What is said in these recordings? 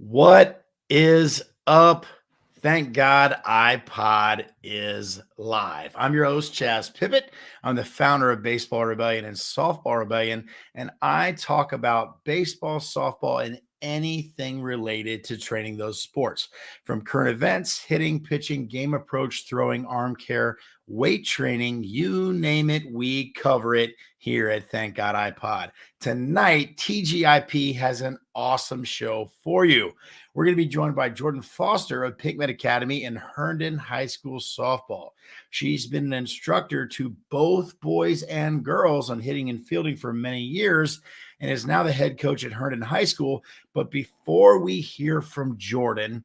What is up? Thank God iPod is live. I'm your host, Chaz Pippitt. I'm the founder of Baseball Rebellion and Softball Rebellion, and I talk about baseball, softball, and anything related to training those sports from current events, hitting, pitching, game approach, throwing, arm care, weight training, you name it, we cover it here at Thank God iPod. Tonight, TGIP has an awesome show for you. We're going to be joined by Jordan Foster of Pinkman Academy in Herndon High School softball. She's been an instructor to both boys and girls on hitting and fielding for many years and is now the head coach at Herndon High School. But before we hear from Jordan,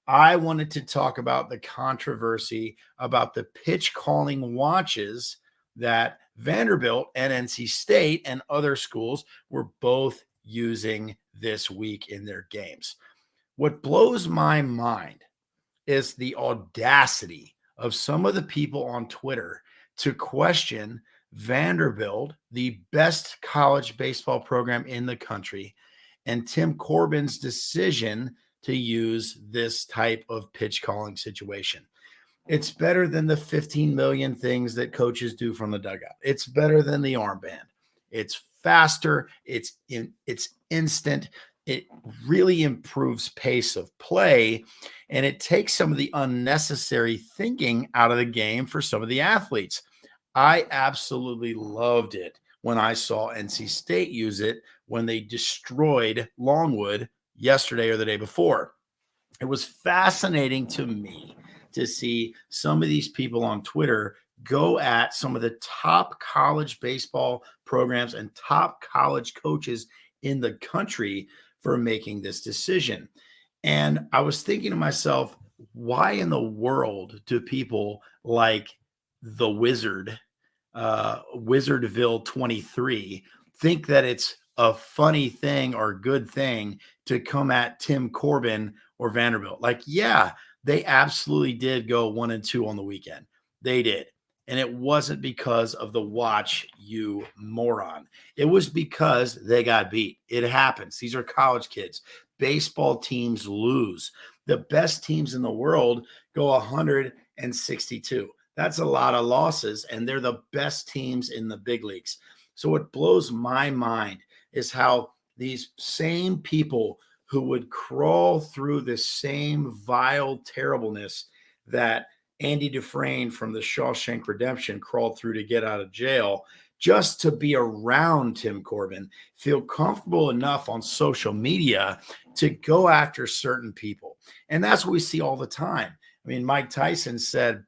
I wanted to talk about the controversy about the pitch calling watches that Vanderbilt and NC State and other schools were both using this week in their games. What blows my mind is the audacity of some of the people on Twitter to question Vanderbilt, the best college baseball program in the country, and Tim Corbin's decision to use this type of pitch calling situation. It's better than the 15 million things that coaches do from the dugout. It's better than the armband. It's faster. It's instant. It really improves pace of play, and it takes some of the unnecessary thinking out of the game for some of the athletes. I absolutely loved it when I saw NC State use it when they destroyed Longwood yesterday or the day before. It was fascinating to me to see some of these people on Twitter go at some of the top college baseball programs and top college coaches in the country for making this decision. And I was thinking to myself, why in the world do people like the Wizard, Wizardville 23, think that it's a funny thing or a good thing to come at Tim Corbin or Vanderbilt? Like, yeah, they absolutely did go 1-2 on the weekend. They did. And it wasn't because of the watch, you moron. It was because they got beat. It happens. These are college kids. Baseball teams lose. The best teams in the world go 162. That's a lot of losses, and they're the best teams in the big leagues. So what blows my mind is how these same people who would crawl through the same vile terribleness that Andy Dufresne from the Shawshank Redemption crawled through to get out of jail just to be around Tim Corbin, feel comfortable enough on social media to go after certain people. And that's what we see all the time. I mean, Mike Tyson said,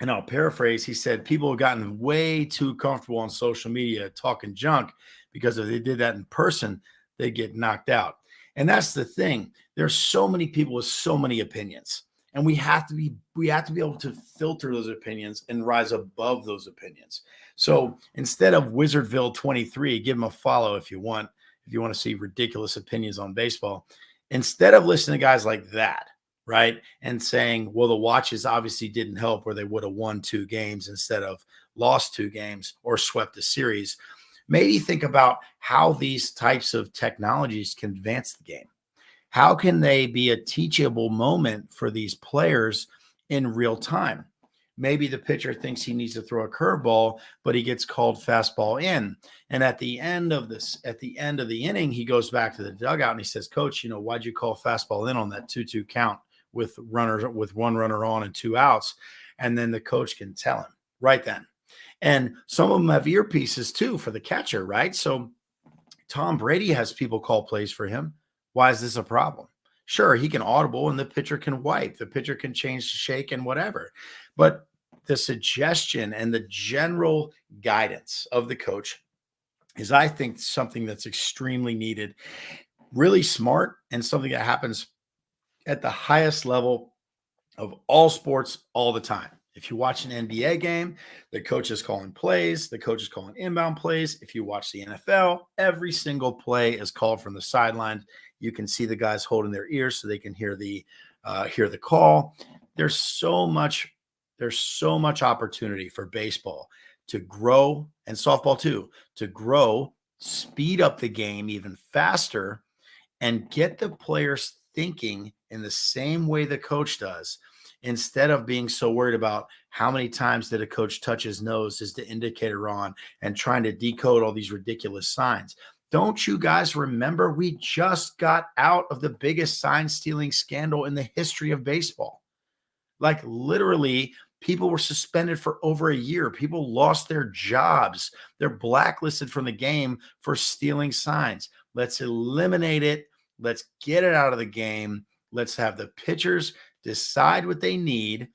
and I'll paraphrase, he said, people have gotten way too comfortable on social media talking junk because if they did that in person, they'd get knocked out. And that's the thing. There's so many people with so many opinions. And we have to be able to filter those opinions and rise above those opinions. So instead of Wizardville 23, give them a follow if you want to see ridiculous opinions on baseball. Instead of listening to guys like that, right, and saying, well, the watches obviously didn't help where they would have won 2 games instead of lost 2 games or swept a series, maybe think about how these types of technologies can advance the game. How can they be a teachable moment for these players in real time? Maybe the pitcher thinks he needs to throw a curveball, but he gets called fastball in. And at the end of the inning, he goes back to the dugout and he says, Coach, why'd you call fastball in on that 2-2 count with 1 runner on and 2 outs? And then the coach can tell him right then. And some of them have earpieces too for the catcher, right? So Tom Brady has people call plays for him. Why is this a problem? Sure, he can audible and the pitcher can wipe. The pitcher can change the shake and whatever. But the suggestion and the general guidance of the coach is, I think, something that's extremely needed, really smart, and something that happens at the highest level of all sports all the time. If you watch an NBA game, the coach is calling plays, the coach is calling inbound plays. If you watch the NFL, every single play is called from the sideline. You can see the guys holding their ears so they can hear the call. There's so much opportunity for baseball to grow, and softball too, to grow, speed up the game even faster, and get the players thinking in the same way the coach does, instead of being so worried about how many times did a coach touch his nose, is the indicator on, and trying to decode all these ridiculous signs. Don't you guys remember we just got out of the biggest sign stealing scandal in the history of baseball? Like literally, people were suspended for over a year. People lost their jobs. They're blacklisted from the game for stealing signs. Let's eliminate it. Let's get it out of the game. Let's have the pitchers decide what they need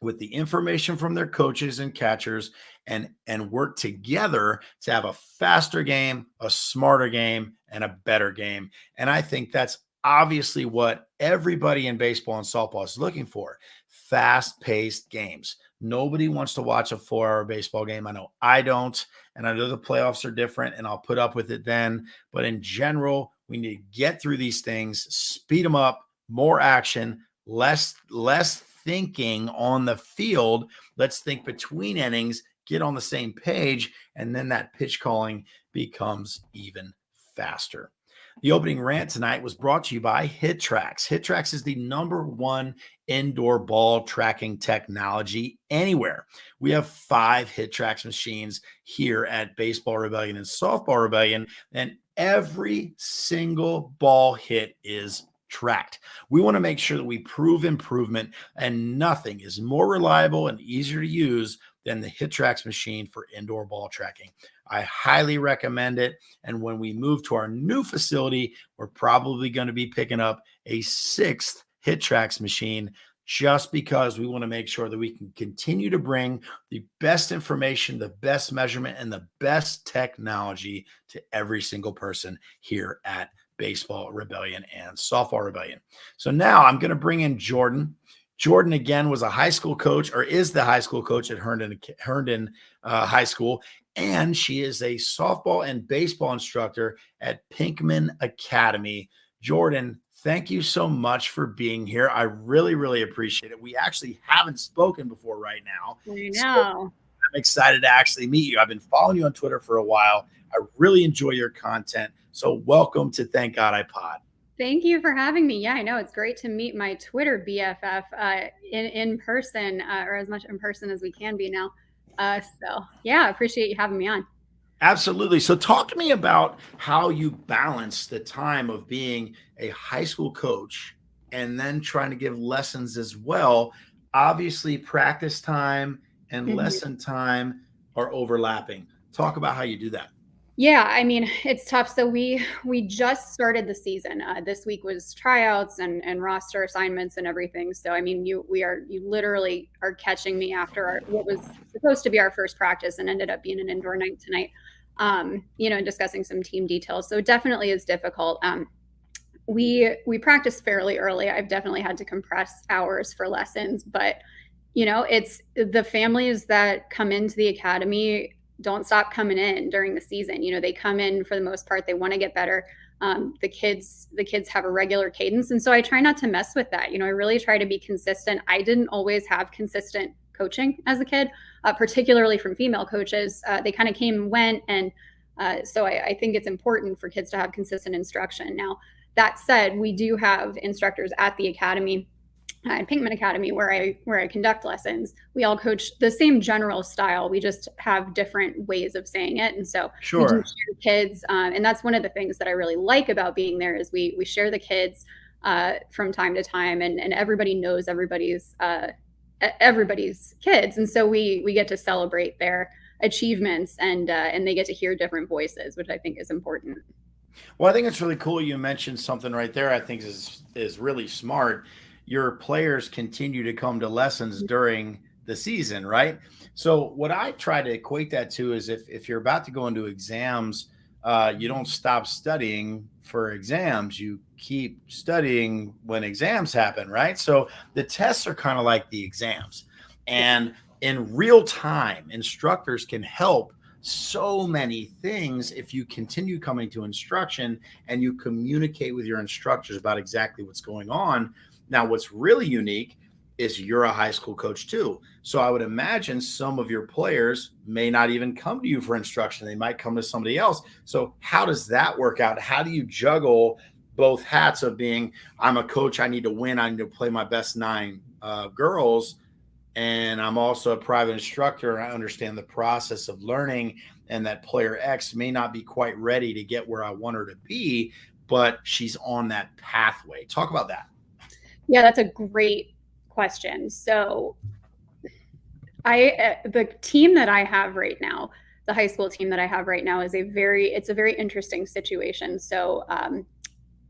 with the information from their coaches and catchers, and work together to have a faster game, a smarter game, and a better game. And I think that's obviously what everybody in baseball and softball is looking for: fast-paced games. Nobody wants to watch a 4-hour baseball game. I know I don't, and I know the playoffs are different, and I'll put up with it then. But in general, we need to get through these things, speed them up, more action, less thinking on the field. Let's think between innings, get on the same page, and then that pitch calling becomes even faster. The opening rant tonight was brought to you by HitTrax. HitTrax is the #1 indoor ball tracking technology anywhere. We have 5 HitTrax machines here at Baseball Rebellion and Softball Rebellion, and every single ball hit is tracked. We want to make sure that we prove improvement, and nothing is more reliable and easier to use than the HitTrax machine for indoor ball tracking. I highly recommend it. And when we move to our new facility, we're probably going to be picking up a 6th HitTrax machine, just because we want to make sure that we can continue to bring the best information, the best measurement, and the best technology to every single person here at Baseball Rebellion and Softball Rebellion. So now I'm going to bring in Jordan. Jordan, again, was a high school coach, or is the high school coach at Herndon High School, and she is a softball and baseball instructor at Pinkman Academy. Jordan, thank you so much for being here. I really, really appreciate it. We actually haven't spoken before right now. I know. So I'm excited to actually meet you. I've been following you on Twitter for a while. I really enjoy your content. So welcome to Thank God I Pod. Thank you for having me. Yeah, I know. It's great to meet my Twitter BFF in person, or as much in person as we can be now. So yeah, I appreciate you having me on. Absolutely. So talk to me about how you balance the time of being a high school coach and then trying to give lessons as well. Obviously, practice time and lesson time are overlapping. Talk about how you do that. Yeah, I mean, it's tough. So we just started the season. This week was tryouts and roster assignments and everything. So I mean, you literally are catching me after what was supposed to be our first practice and ended up being an indoor night tonight. And discussing some team details. So it definitely is difficult. We practice fairly early. I've definitely had to compress hours for lessons, but it's the families that come into the academy don't stop coming in during the season. They come in for the most part. They want to get better. The kids have a regular cadence. And so I try not to mess with that. I really try to be consistent. I didn't always have consistent coaching as a kid, particularly from female coaches. They kind of came and went. And so I think it's important for kids to have consistent instruction. Now, that said, we do have instructors at the academy, at Pinkman Academy, where I conduct lessons. We all coach the same general style. We just have different ways of saying it. And so we do share kids. And that's one of the things that I really like about being there is we share the kids from time to time, and everybody knows everybody's kids. And so we get to celebrate their achievements, and they get to hear different voices, which I think is important. Well, I think it's really cool. You mentioned something right there I think is really smart. Your players continue to come to lessons during the season, right? So what I try to equate that to is if you're about to go into exams, you don't stop studying for exams. You keep studying when exams happen, right? So the tests are kind of like the exams. And in real time, instructors can help so many things if you continue coming to instruction and you communicate with your instructors about exactly what's going on. Now, what's really unique is you're a high school coach too. So I would imagine some of your players may not even come to you for instruction. They might come to somebody else. So how does that work out? How do you juggle both hats of being, I'm a coach, I need to win, I need to play my best 9 girls, and I'm also a private instructor. I understand the process of learning, and that player X may not be quite ready to get where I want her to be, but she's on that pathway. Talk about that. Yeah, that's a great question. So the team that I have right now, the high school team that I have right now, is it's a very interesting situation. So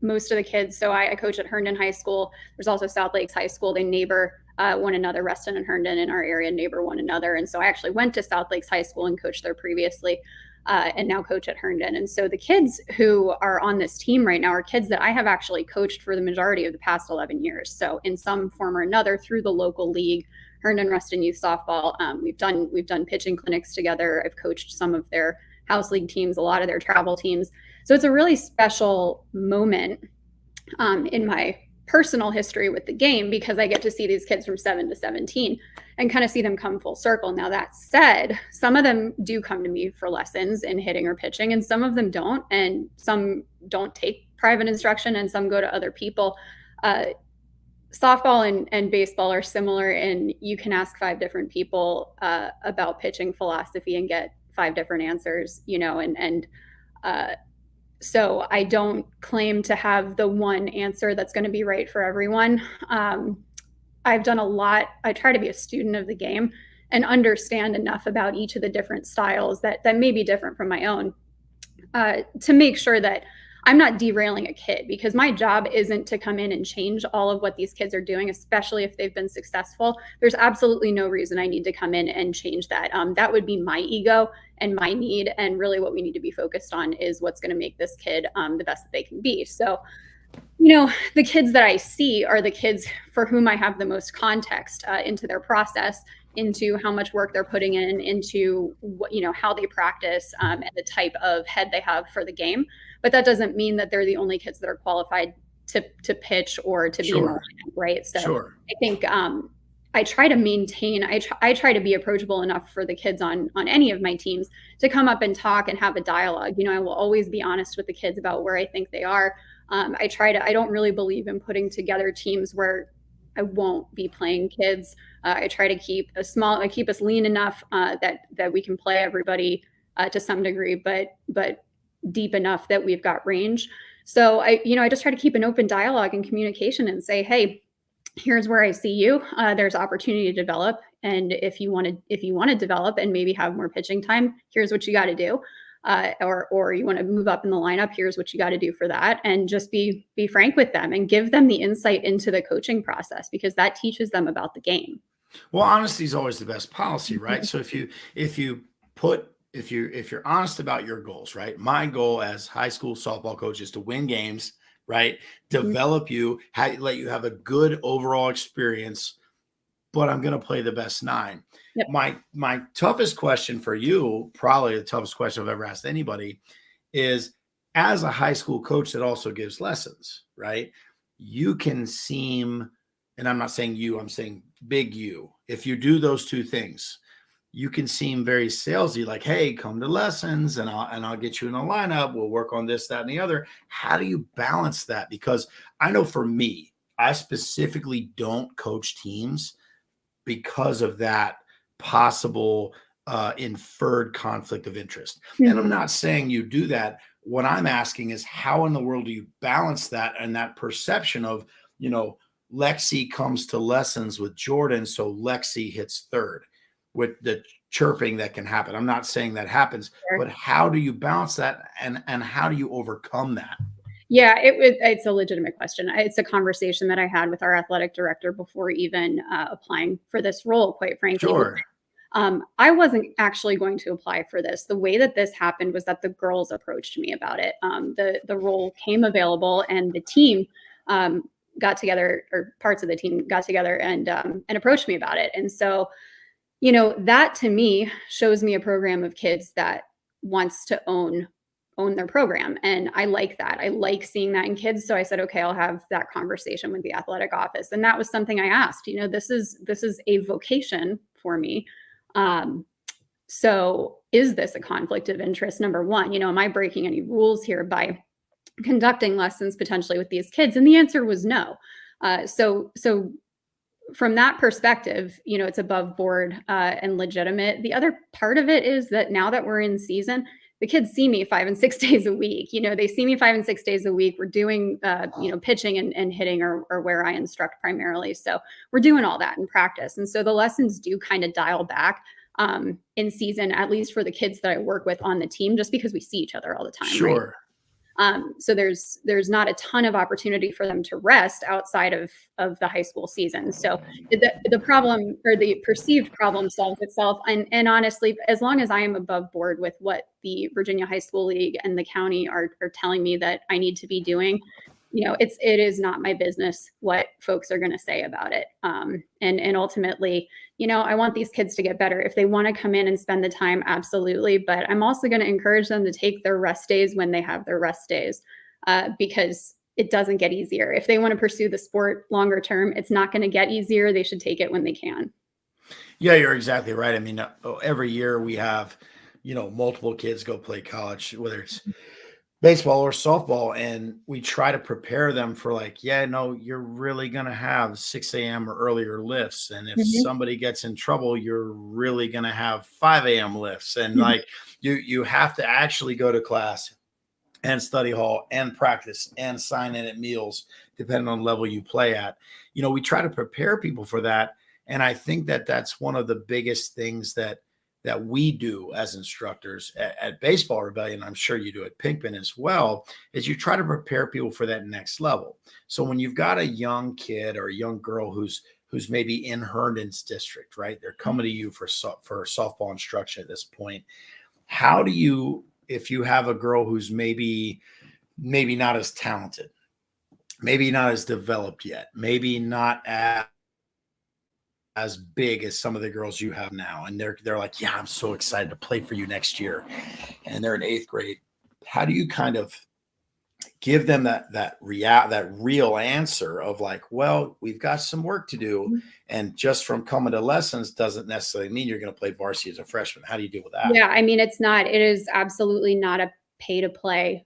most of the kids, so I coach at Herndon High School. There's also South Lakes High School. They neighbor one another. Reston and Herndon in our area neighbor one another. And so I actually went to South Lakes High School and coached there previously, and now coach at Herndon. And so the kids who are on this team right now are kids that I have actually coached for the majority of the past 11 years. So in some form or another through the local league, Herndon Reston Youth Softball. We've done pitching clinics together. I've coached some of their house league teams, a lot of their travel teams. So it's a really special moment in my personal history with the game, because I get to see these kids from 7 to 17 and kind of see them come full circle. Now, that said, some of them do come to me for lessons in hitting or pitching, and some of them don't, and some don't take private instruction, and some go to other people. Softball and baseball are similar, and you can ask 5 different people about pitching philosophy and get 5 different answers, so I don't claim to have the one answer that's going to be right for everyone. I've done a lot. I try to be a student of the game and understand enough about each of the different styles that may be different from my own, to make sure that I'm not derailing a kid, because my job isn't to come in and change all of what these kids are doing, especially if they've been successful. There's absolutely no reason I need to come in and change that. That would be my ego and my need. And really what we need to be focused on is what's going to make this kid the best that they can be. So, the kids that I see are the kids for whom I have the most context into their process, into how much work they're putting in, into what, how they practice, and the type of head they have for the game. But that doesn't mean that they're the only kids that are qualified to pitch or to be in the lineup, right? So I think I try to maintain. I try to be approachable enough for the kids on any of my teams to come up and talk and have a dialogue. I will always be honest with the kids about where I think they are. I don't really believe in putting together teams where I won't be playing kids. I try to keep us lean enough that we can play everybody to some degree, but deep enough that we've got range. So I just try to keep an open dialogue and communication and say, hey, here's where I see you. There's opportunity to develop. And if you want to develop and maybe have more pitching time, here's what you got to do. Or you want to move up in the lineup, here's what you got to do for that. And just be frank with them and give them the insight into the coaching process, because that teaches them about the game. Well, honesty is always the best policy, right? So if you're honest about your goals, right? My goal as high school softball coach is to win games, right? Develop you, let you have a good overall experience, but I'm going to play the best 9. Yep. My toughest question for you, probably the toughest question I've ever asked anybody, is as a high school coach that also gives lessons, right? You can seem, and I'm not saying you, I'm saying big you. If you do those 2 things, you can seem very salesy, like, hey, come to lessons and I'll get you in a lineup. We'll work on this, that, and the other. How do you balance that? Because I know for me, I specifically don't coach teams because of that possible inferred conflict of interest. And I'm not saying you do that. What I'm asking is, how in the world do you balance that and that perception of, Lexi comes to lessons with Jordan, so Lexi hits third, with the chirping that can happen. I'm not saying that happens, but how do you balance that and how do you overcome that? Yeah, it's a legitimate question. It's a conversation that I had with our athletic director before even applying for this role, quite frankly. Sure. I wasn't actually going to apply for this. The way that this happened was that the girls approached me about it. The role came available, and the team got together, or parts of the team got together and approached me about it. And so, that to me shows me a program of kids that wants to own their program. And I like that. I like seeing that in kids. So I said, okay, I'll have that conversation with the athletic office. And that was something I asked. This is a vocation for me. So is this a conflict of interest? Number one, am I breaking any rules here by conducting lessons potentially with these kids? And the answer was no. So from that perspective, it's above board and legitimate. The other part of it is that now that we're in season, the kids see me 5 and 6 days a week. They see me 5 and 6 days a week. We're doing, pitching and hitting or where I instruct primarily. So we're doing all that in practice. And so the lessons do kind of dial back in season, at least for the kids that I work with on the team, just because we see each other all the time. Sure. Right? So there's not a ton of opportunity for them to rest outside of the high school season. So the problem, or the perceived problem, solves itself. And honestly, as long as I am above board with what the Virginia High School League and the county are telling me that I need to be doing, it is not my business what folks are going to say about it. And ultimately, I want these kids to get better. If they want to come in and spend the time, absolutely. But I'm also going to encourage them to take their rest days when they have their rest days, because it doesn't get easier. If they want to pursue the sport longer term, it's not going to get easier. They should take it when they can. Yeah, you're exactly right. I mean, every year we have, multiple kids go play college, whether it's baseball or softball, and we try to prepare them for you're really going to have 6 a.m. or earlier lifts. And if somebody gets in trouble, you're really going to have 5 a.m. lifts. And you have to actually go to class and study hall and practice and sign in at meals, depending on the level you play at. We try to prepare people for that. And I think that that's one of the biggest things that we do as instructors at Baseball Rebellion, I'm sure you do at Pinkman as well, is you try to prepare people for that next level. So when you've got a young kid or a young girl who's maybe in Herndon's district, right? They're coming to you for softball instruction at this point. How do you, if you have a girl who's maybe not as talented, maybe not as developed yet, maybe not as big as some of the girls you have now, and they're like, yeah, I'm so excited to play for you next year, and they're in 8th grade, how do you kind of give them that real answer of well, we've got some work to do, and just from coming to lessons doesn't necessarily mean you're going to play varsity as a freshman? How do you deal with that? Yeah, I mean, it is absolutely not a pay to play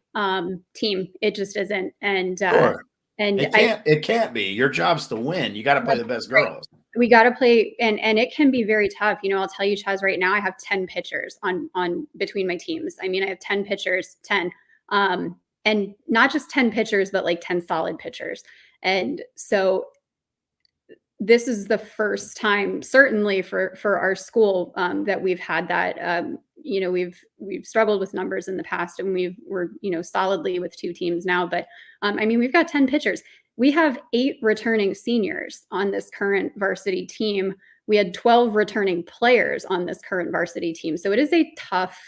team. It just isn't. And Sure. and It can't be. Your job's to win. You got to play the best girls. We got to play, and it can be very tough. I'll tell you, Chaz, right now I have 10 pitchers on between my teams. I mean, I have 10 pitchers, 10, and not just 10 pitchers, but 10 solid pitchers. And so this is the first time, certainly for our school, that we've had that. We've struggled with numbers in the past, and we're solidly with 2 teams now. But I mean, we've got 10 pitchers. We have 8 returning seniors on this current varsity team. We had 12 returning players on this current varsity team. So it is a tough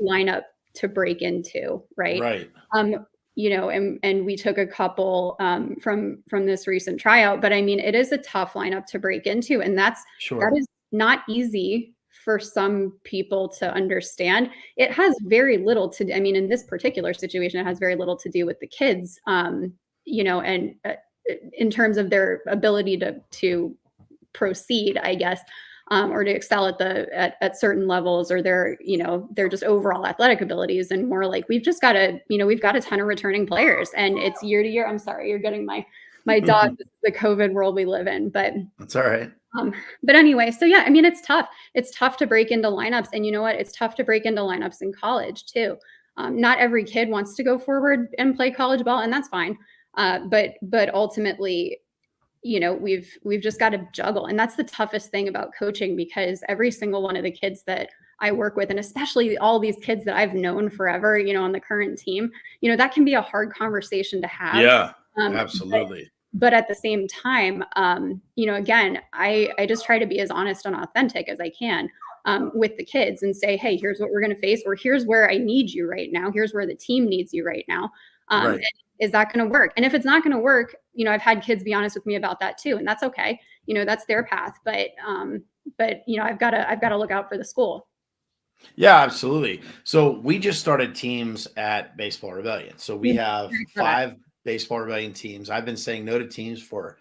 lineup to break into, right? Right. And we took a couple from this recent tryout, but I mean, it is a tough lineup to break into, and that is not easy for some people to understand. It has very little to, I mean, in this particular situation, it has very little to do with the kids, and in terms of their ability to proceed, I guess, or to excel at certain levels, or their just overall athletic abilities, and more we've just got we've got a ton of returning players, and it's year to year. I'm sorry, you're getting my dog. This is the COVID world we live in, but that's all right. But anyway, so yeah, I mean, it's tough. It's tough to break into lineups, and you know what? It's tough to break into lineups in college too. Not every kid wants to go forward and play college ball, and that's fine. But ultimately, we've just got to juggle. And that's the toughest thing about coaching, because every single one of the kids that I work with, and especially all these kids that I've known forever, on the current team, that can be a hard conversation to have. Yeah, absolutely. But at the same time, again, I just try to be as honest and authentic as I can with the kids, and say, hey, here's what we're going to face, or here's where I need you right now. Here's where the team needs you right now. Right. Is that going to work? And if it's not going to work, I've had kids be honest with me about that too, and that's okay. That's their path. But I've got to look out for the school. Yeah, absolutely. So we just started teams at Baseball Rebellion. So we have 5 Baseball Rebellion teams. I've been saying no to teams for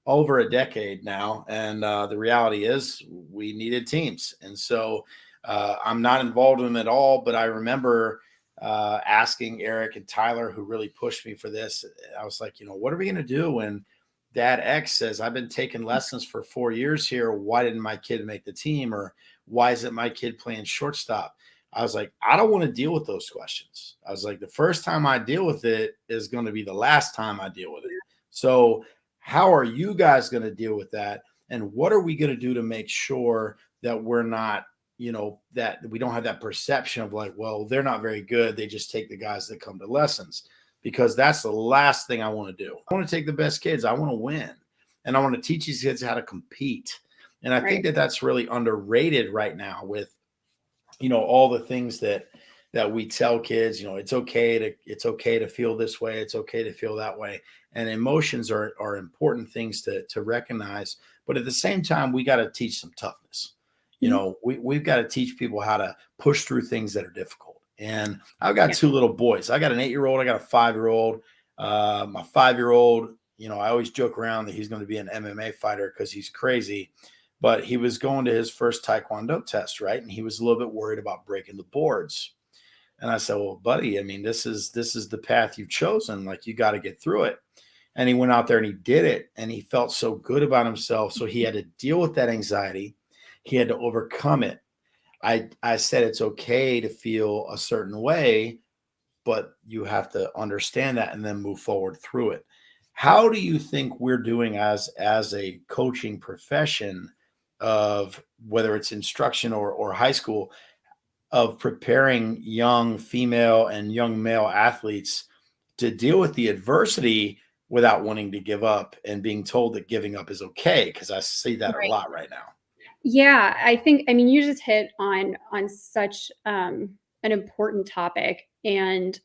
over a decade now, and the reality is we needed teams. And so I'm not involved in them at all. But I remember asking Eric and Tyler, who really pushed me for this. I was like, what are we going to do when Dad X says, I've been taking lessons for 4 years here. Why didn't my kid make the team? Or why isn't my kid playing shortstop? I was like, I don't want to deal with those questions. I was like, the first time I deal with it is going to be the last time I deal with it. So how are you guys going to deal with that? And what are we going to do to make sure that we're not, that we don't have that perception of like, well, they're not very good. They just take the guys that come to lessons, because that's the last thing I want to do. I want to take the best kids. I want to win. And I want to teach these kids how to compete. And I think that that's really underrated right now with, all the things that we tell kids. It's okay to feel this way. It's okay to feel that way. And emotions are important things to recognize. But at the same time, we got to teach some toughness. We've got to teach people how to push through things that are difficult. And I've got two little boys. I got an 8-year-old. I got a 5-year-old. My 5-year-old, I always joke around that he's going to be an MMA fighter because he's crazy. But he was going to his first Taekwondo test, right? And he was a little bit worried about breaking the boards. And I said, well, buddy, I mean, this is the path you've chosen. Like, you got to get through it. And he went out there and he did it. And he felt so good about himself. So he had to deal with that anxiety. He had to overcome it. I said, it's okay to feel a certain way, but you have to understand that and then move forward through it. How do you think we're doing as a coaching profession, of whether it's instruction or high school, of preparing young female and young male athletes to deal with the adversity without wanting to give up and being told that giving up is okay? Because I see that a lot right now. Yeah, I mean, you just hit on such an important topic. And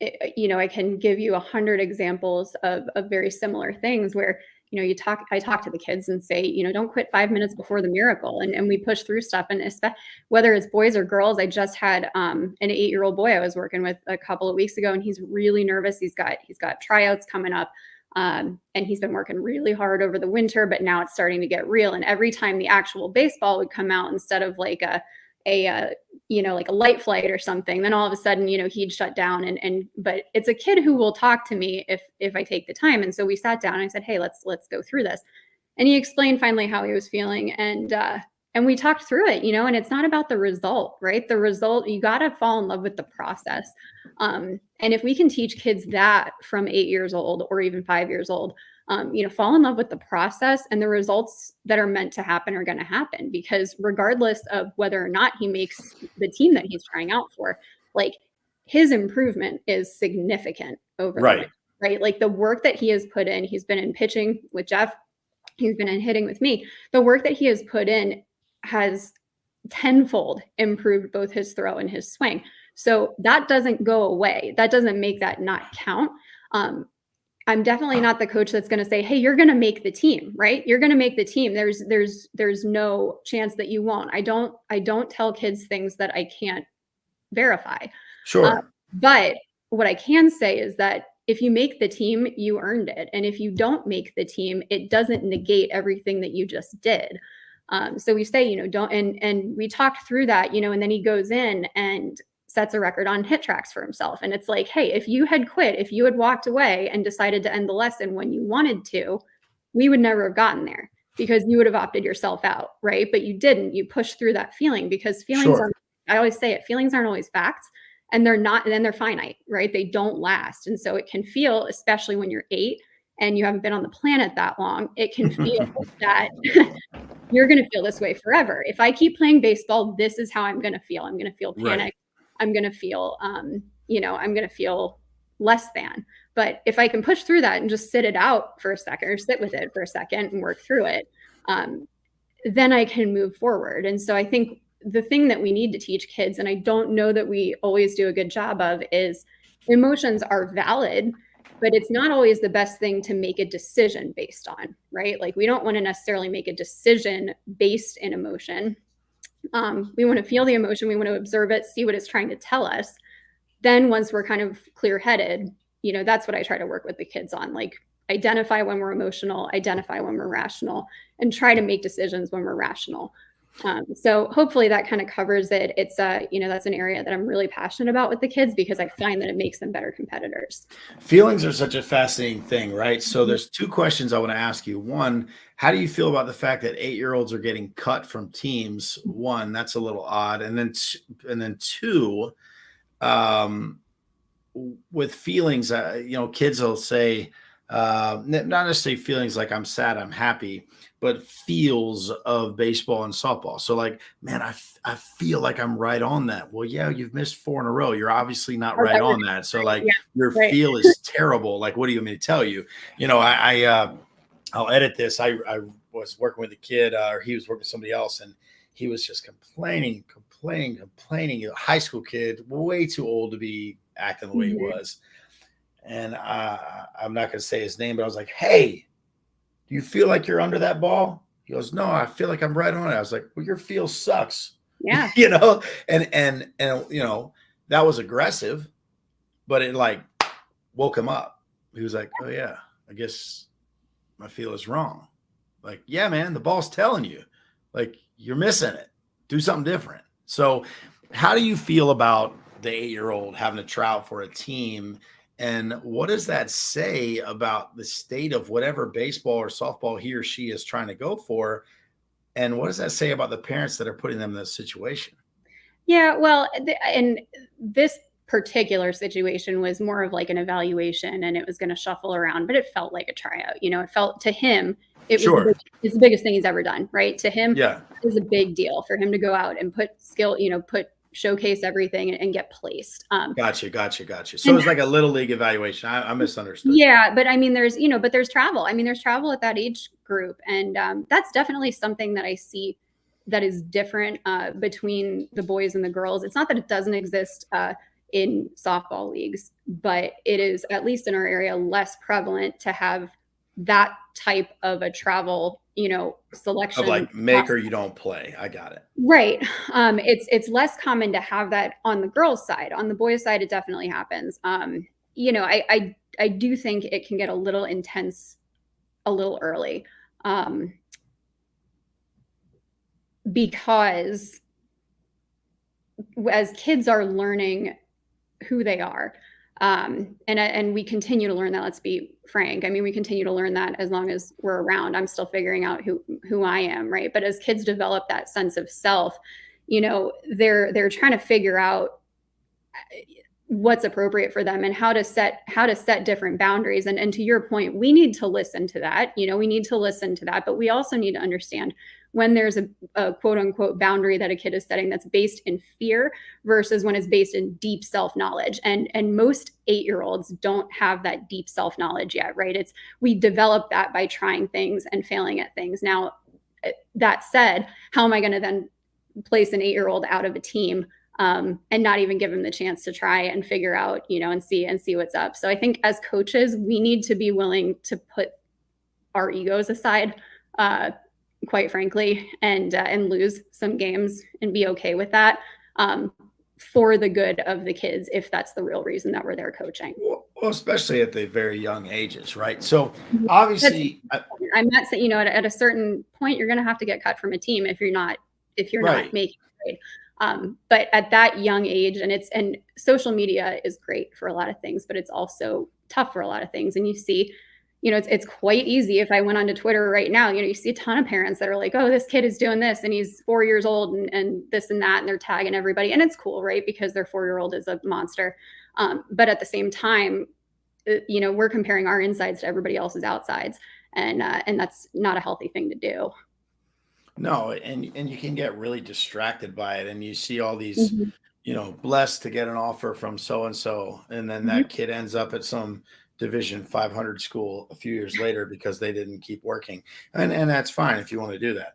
I can give you 100 examples of very similar things where, I talk to the kids and say, don't quit 5 minutes before the miracle. And we push through stuff. And whether it's boys or girls, I just had an 8-year-old boy I was working with a couple of weeks ago, and he's really nervous. He's got tryouts coming up. And he's been working really hard over the winter, but now it's starting to get real. And every time the actual baseball would come out, instead of like a light flight or something, then all of a sudden, he'd shut down. But it's a kid who will talk to me if I take the time. And so we sat down and I said, hey, let's go through this. And he explained finally how he was feeling. And we talked through it, and it's not about the result, right? The result, you got to fall in love with the process. And if we can teach kids that from 8 years old or even 5 years old, fall in love with the process, and the results that are meant to happen are going to happen, because regardless of whether or not he makes the team that he's trying out for, like, his improvement is significant over the winter, right? Like, the work that he has put in, he's been in pitching with Jeff, he's been in hitting with me. The work that he has put in has tenfold improved both his throw and his swing. So that doesn't go away. That doesn't make that not count. I'm definitely not the coach that's going to say, hey, you're going to make the team, right? You're going to make the team. There's no chance that you won't. I don't tell kids things that I can't verify. Sure. But what I can say is that if you make the team, you earned it. And if you don't make the team, it doesn't negate everything that you just did. So we say, don't, and we talked through that, and then he goes in and sets a record on hit tracks for himself. And it's like, hey, if you had quit, if you had walked away and decided to end the lesson when you wanted to, we would never have gotten there, because you would have opted yourself out, right? But you didn't. You pushed through that feeling, because feelings are, I always say it, feelings aren't always facts, and they're not, and then they're finite, right? They don't last. And so it can feel, especially when you're 8 and you haven't been on the planet that long, it can feel that you're going to feel this way forever. If I keep playing baseball, this is how I'm going to feel. I'm going to feel panic. Right. I'm going to feel, I'm going to feel less than. But if I can push through that and just sit it out for a second, or sit with it for a second and work through it, then I can move forward. And so I think the thing that we need to teach kids, and I don't know that we always do a good job of, is emotions are valid, but it's not always the best thing to make a decision based on, right? Like, we don't want to necessarily make a decision based in emotion. We want to feel the emotion. We want to observe it, see what it's trying to tell us. Then once we're kind of clear-headed, that's what I try to work with the kids on. Like, identify when we're emotional, identify when we're rational, and try to make decisions when we're rational. So hopefully that kind of covers it. It's that's an area that I'm really passionate about with the kids because I find that it makes them better competitors. Feelings are such a fascinating thing, right? So Mhm. there's two questions I want to ask you. One, how do you feel about the fact that 8-year-olds are getting cut from teams? One, that's a little odd. And then two, um, with feelings, kids will say, not necessarily feelings like I'm sad, I'm happy, but feels of baseball and softball. So, like, man, I feel like I'm right on that. Well, yeah, you've missed 4 in a row. You're obviously not Or right that we're on that. So, like, Yeah, your right. feel is terrible. Like, what do you want me to tell you? I'll edit this. I was working with a kid, or he was working with somebody else, and he was just complaining. A high school kid, way too old to be acting the way he Mhm. was. And I'm not going to say his name, but I was like, "Hey, do you feel like you're under that ball?" He goes, "No, I feel like I'm right on it." I was like, "Well, your feel sucks," Yeah. you know. And that was aggressive, but it like woke him up. He was like, "Oh yeah, I guess my feel is wrong." Like, yeah, man, the ball's telling you, like, you're missing it. Do something different. So, how do you feel about the 8-year-old having to try out for a team? And what does that say about the state of whatever baseball or softball he or she is trying to go for? And what does that say about the parents that are putting them in this situation? Yeah, well, and this particular situation was more of like an evaluation and it was going to shuffle around, but it felt like a tryout. It felt to him, Sure. it's the biggest thing he's ever done, right? To him, Yeah. it was a big deal for him to go out and put skill, showcase everything and get placed. Gotcha. So And it's like a little league evaluation. I misunderstood. yeah, but I mean, there's travel. I mean, there's travel at that age group, and that's definitely something that I see that is different between the boys and the girls. It's not that it doesn't exist in softball leagues, but it is, at least in our area, less prevalent to have that type of a travel, Of selection like make or process. you don't play. I got it. Right. It's less common to have that on the girls' side. On the boys' side, it definitely happens. I do think it can get a little intense a little early, um, because as kids are learning who they are, and we continue to learn that. Let's be frank. I mean, we continue to learn that as long as we're around. I'm still figuring out who I am, right? But as kids develop that sense of self, they're trying to figure out what's appropriate for them and how to set different boundaries. And to your point, we need to listen to that. We need to listen to that, but we also need to understand when there's a quote unquote boundary that a kid is setting that's based in fear versus when it's based in deep self-knowledge. And most 8-year-olds don't have that deep self-knowledge yet, right? We develop that by trying things and failing at things. Now, that said, how am I going to then place an 8-year-old out of a team, and not even give him the chance to try and figure out, and see what's up? So I think as coaches, we need to be willing to put our egos aside, quite frankly, and lose some games and be okay with that, for the good of the kids, if that's the real reason that we're there coaching. Well, especially at the very young ages, right? So Mhm. That's obviously, I'm not saying, at a certain point you're going to have to get cut from a team if you're not right. making grade. But at that young age, and social media is great for a lot of things, but it's also tough for a lot of things. And you see, it's quite easy. If I went onto Twitter right now, you see a ton of parents that are like, "Oh, this kid is doing this, and he's 4 years old, and this and that," and they're tagging everybody, and it's cool, right? Because their 4-year-old is a monster. But at the same time, we're comparing our insides to everybody else's outsides, and that's not a healthy thing to do. No, and you can get really distracted by it, and you see all these, Mhm. blessed to get an offer from so and so, and then Mhm. that kid ends up at some Division 500 school a few years later because they didn't keep working, and that's fine if you want to do that.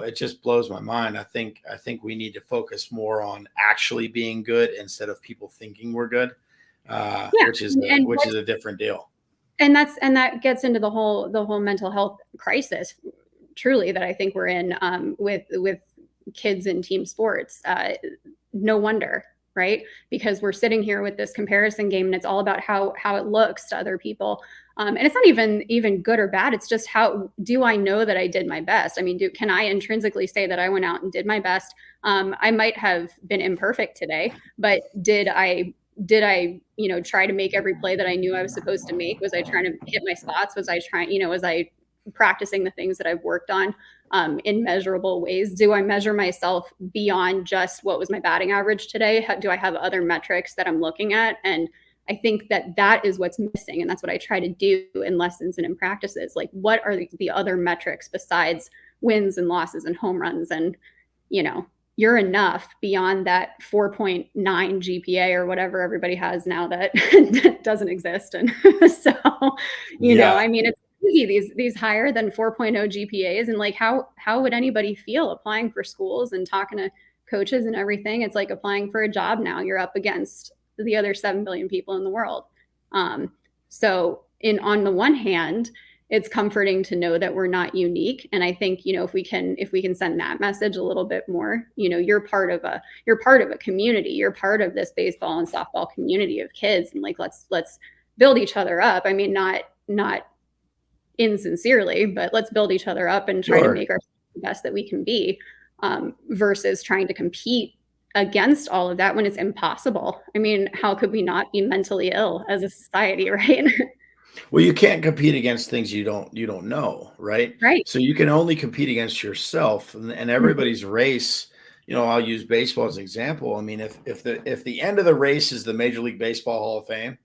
It just blows my mind. I think we need to focus more on actually being good instead of people thinking we're good, Yeah, which is and a different deal. that gets into the whole mental health crisis, truly, that I think we're in, with kids in team sports. No wonder, right? Because we're sitting here with this comparison game, and it's all about how it looks to other people. And it's not even good or bad. It's just, how do I know that I did my best? I mean, can I intrinsically say that I went out and did my best? I might have been imperfect today, but did I try to make every play that I knew I was supposed to make? Was I trying to hit my spots? Was I was I practicing the things that I've worked on in measurable ways? Do I measure myself beyond just what was my batting average today? Do I have other metrics that I'm looking at? And I think that is what's missing. And that's what I try to do in lessons and in practices. Like, what are the other metrics besides wins and losses and home runs? And, you're enough beyond that 4.9 GPA or whatever everybody has now that doesn't exist. And so, I mean, it's easy, these higher than 4.0 GPAs. And like, how would anybody feel applying for schools and talking to coaches and everything? It's like applying for a job now. You're up against the other 7 billion people in the world. So on the one hand, it's comforting to know that we're not unique. And I think, if we can send that message a little bit more, you're part of a community. You're part of this baseball and softball community of kids. And like, let's build each other up. I mean, not insincerely, but let's build each other up and try to make ourselves the best that we can be, versus trying to compete against all of that when it's impossible. I mean, how could we not be mentally ill as a society, right? Well, you can't compete against things you don't know, right? Right. So you can only compete against yourself, and everybody's race. I'll use baseball as an example. I mean, if the end of the race is the Major League Baseball Hall of Fame,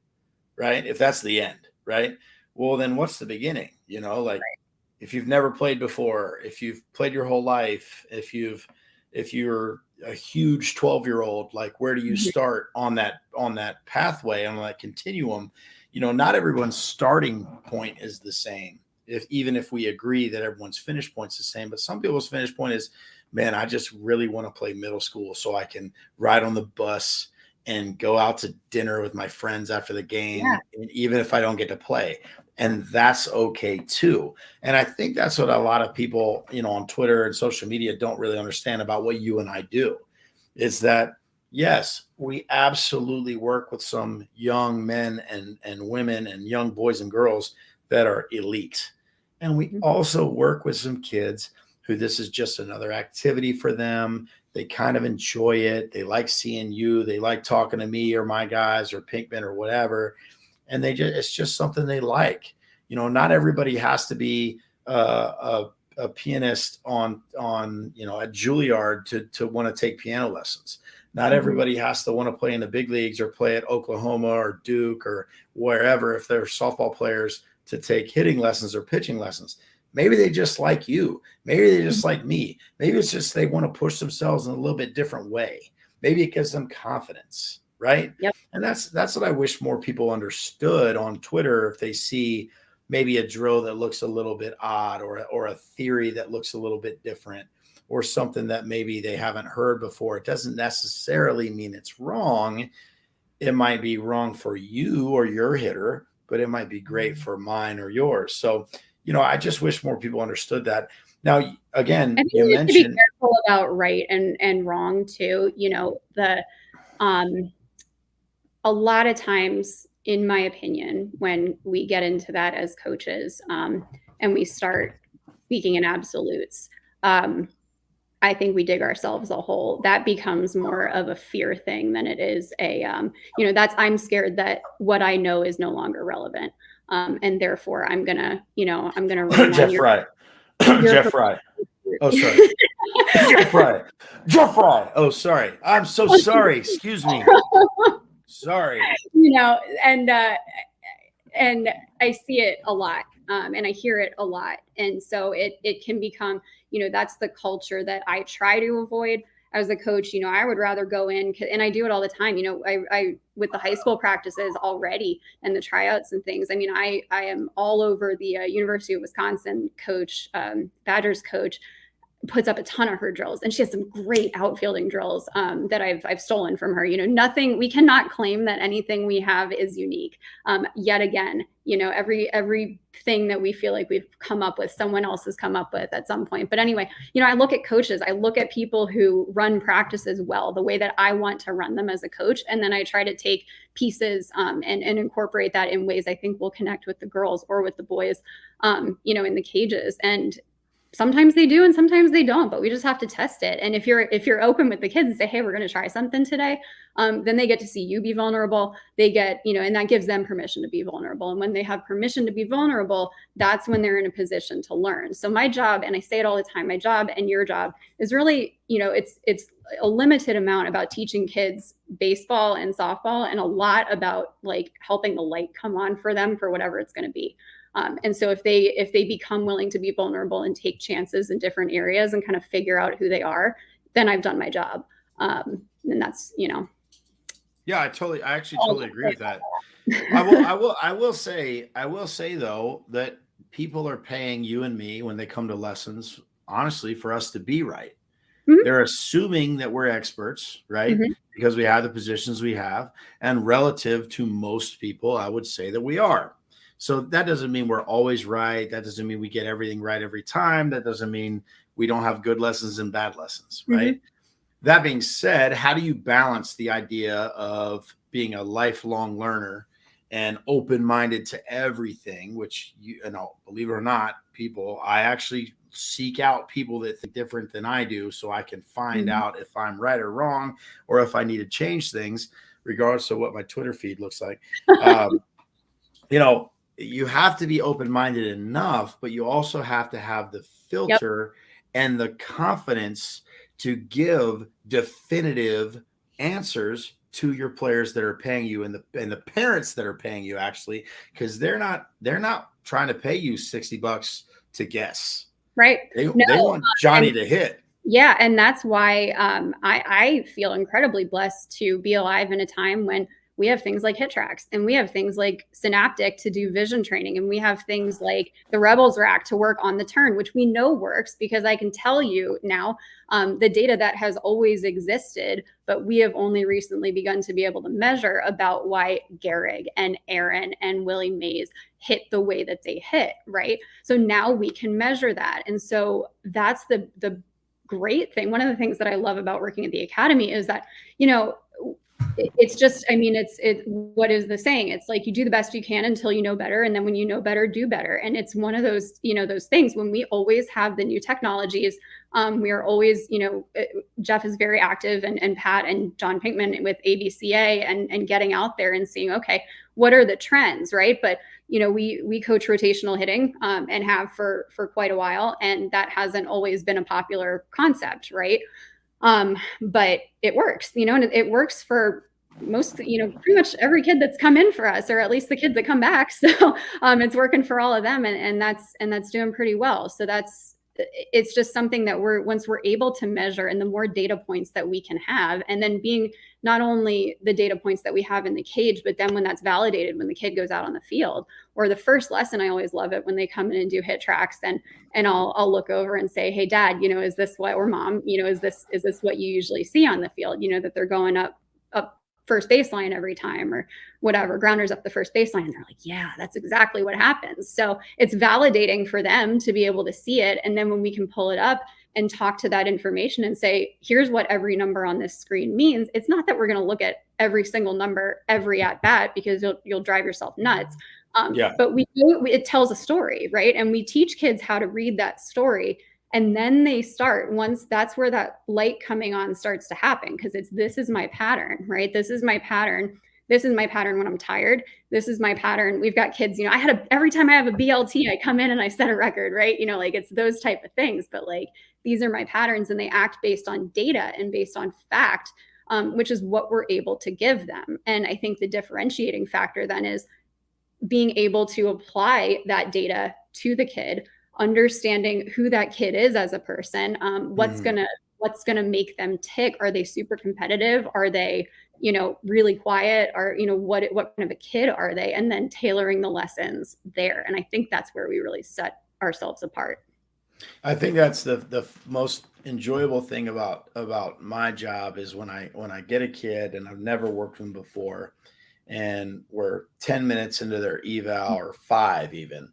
right? If that's the end, right? Well, then what's the beginning? Like, if you've never played before, if you've played your whole life, if you're a huge 12-year-old, like, where do you start on that pathway, on that continuum? Not everyone's starting point is the same. Even if we agree that everyone's finish point's the same, but some people's finish point is, man, I just really want to play middle school so I can ride on the bus and go out to dinner with my friends after the game, and even if I don't get to play. And that's okay too. And I think that's what a lot of people, on Twitter and social media don't really understand about what you and I do, is that, yes, we absolutely work with some young men and women and young boys and girls that are elite. And we also work with some kids who this is just another activity for them. They kind of enjoy it. They like seeing you. They like talking to me or my guys or Pinkman or whatever. And it's just something they like. Not everybody has to be a pianist on at Juilliard to want to take piano lessons. Not everybody has to want to play in the big leagues or play at Oklahoma or Duke or wherever, if they're softball players, to take hitting lessons or pitching lessons. Maybe they just like you. Maybe they just like me. Maybe it's just they want to push themselves in a little bit different way. Maybe it gives them confidence, right? Yep. And that's what I wish more people understood on Twitter. If they see maybe a drill that looks a little bit odd, or a theory that looks a little bit different, or something that maybe they haven't heard before, it doesn't necessarily mean it's wrong. It might be wrong for you or your hitter, but it might be great for mine or yours. So, I just wish more people understood that. Now, again, you mentioned, to be careful about right and wrong too. A lot of times, in my opinion, when we get into that as coaches, and we start speaking in absolutes, I think we dig ourselves a hole. That becomes more of a fear thing than it is I'm scared that what I know is no longer relevant. And therefore I'm gonna rely Jeff on Fry. Jeff Fry. Oh, sorry. Jeff Fry. Jeff Fry. Oh, sorry. I'm so sorry. Excuse me. Sorry. And I see it a lot. And I hear it a lot. And so it can become, that's the culture that I try to avoid as a coach. I would rather go in, and I do it all the time. I with the high school practices already and the tryouts and things. I mean, I am all over the University of Wisconsin coach, Badgers coach, puts up a ton of her drills, and she has some great outfielding drills that I've stolen from her. Nothing, we cannot claim that anything we have is unique. Yet again, everything that we feel like we've come up with, someone else has come up with at some point. But anyway, I look at coaches, I look at people who run practices well, the way that I want to run them as a coach, and then I try to take pieces and incorporate that in ways I think will connect with the girls or with the boys, in the cages. And sometimes they do and sometimes they don't, but we just have to test it. And if you're open with the kids and say, hey, we're going to try something today, then they get to see you be vulnerable. They get, and that gives them permission to be vulnerable. And when they have permission to be vulnerable, that's when they're in a position to learn. So my job, and I say it all the time, my job and your job is really, it's a limited amount about teaching kids baseball and softball, and a lot about like helping the light come on for them for whatever it's going to be. And so if they become willing to be vulnerable and take chances in different areas and kind of figure out who they are, then I've done my job. And that's, Yeah, I actually totally agree with that. I will say though, that people are paying you and me when they come to lessons, honestly, for us to be right. Mm-hmm. They're assuming that we're experts, right? Mm-hmm. Because we have the positions we have, and relative to most people, I would say that we are. So that doesn't mean we're always right. That doesn't mean we get everything right every time. That doesn't mean we don't have good lessons and bad lessons, right? Mm-hmm. That being said, how do you balance the idea of being a lifelong learner and open-minded to everything, which believe it or not, I actually seek out people that think different than I do so I can find mm-hmm. out if I'm right or wrong, or if I need to change things, regardless of what my Twitter feed looks like. You have to be open-minded enough, but you also have to have the filter and the confidence to give definitive answers to your players that are paying you, and the parents that are paying you, actually, because they're not trying to pay you $60 to guess. Right. They want Johnny to hit. Yeah. And that's why I feel incredibly blessed to be alive in a time when we have things like hit tracks, and we have things like Synaptic to do vision training, and we have things like the Rebels rack to work on the turn, which we know works because I can tell you now the data that has always existed, but we have only recently begun to be able to measure about why Gehrig and Aaron and Willie Mays hit the way that they hit, right? So now we can measure that. And so that's the great thing. One of the things that I love about working at the Academy is that, it's just, what is the saying? It's like you do the best you can until you know better. And then when you know better, do better. And it's one of those, those things when we always have the new technologies. We are always, Jeff is very active, and Pat and John Pinkman with ABCA and getting out there and seeing, okay, what are the trends, right? But, we coach rotational hitting and have for quite a while. And that hasn't always been a popular concept, right? But it works, and it works for most, pretty much every kid that's come in for us, or at least the kids that come back. So, it's working for all of them, and that's doing pretty well. So it's just something that once we're able to measure, and the more data points that we can have, and then being not only the data points that we have in the cage, but then when that's validated, when the kid goes out on the field, or the first lesson, I always love it when they come in and do hit tracks, and I'll look over and say, hey, Dad, is this what, or Mom, is this what you usually see on the field? That they're going up first baseline every time, or whatever, grounders up the first baseline. And they're like, yeah, that's exactly what happens. So it's validating for them to be able to see it. And then when we can pull it up and talk to that information and say, here's what every number on this screen means. It's not that we're going to look at every single number, every at bat, because you'll drive yourself nuts. But it tells a story, right? And we teach kids how to read that story. And then they start, once that's where that light coming on starts to happen, because this is my pattern, right? This is my pattern. This is my pattern when I'm tired. This is my pattern. We've got kids, every time I have a BLT, I come in and I set a record, right? It's those type of things, but these are my patterns, and they act based on data and based on fact, which is what we're able to give them. And I think the differentiating factor then is being able to apply that data to the kid, understanding who that kid is as a person, what's gonna make them tick. Are they super competitive? Are they, really quiet? Or, what kind of a kid are they? And then tailoring the lessons there. And I think that's where we really set ourselves apart. I think that's the most enjoyable thing about my job is when I get a kid and I've never worked with them before, and we're 10 minutes into their eval or five even,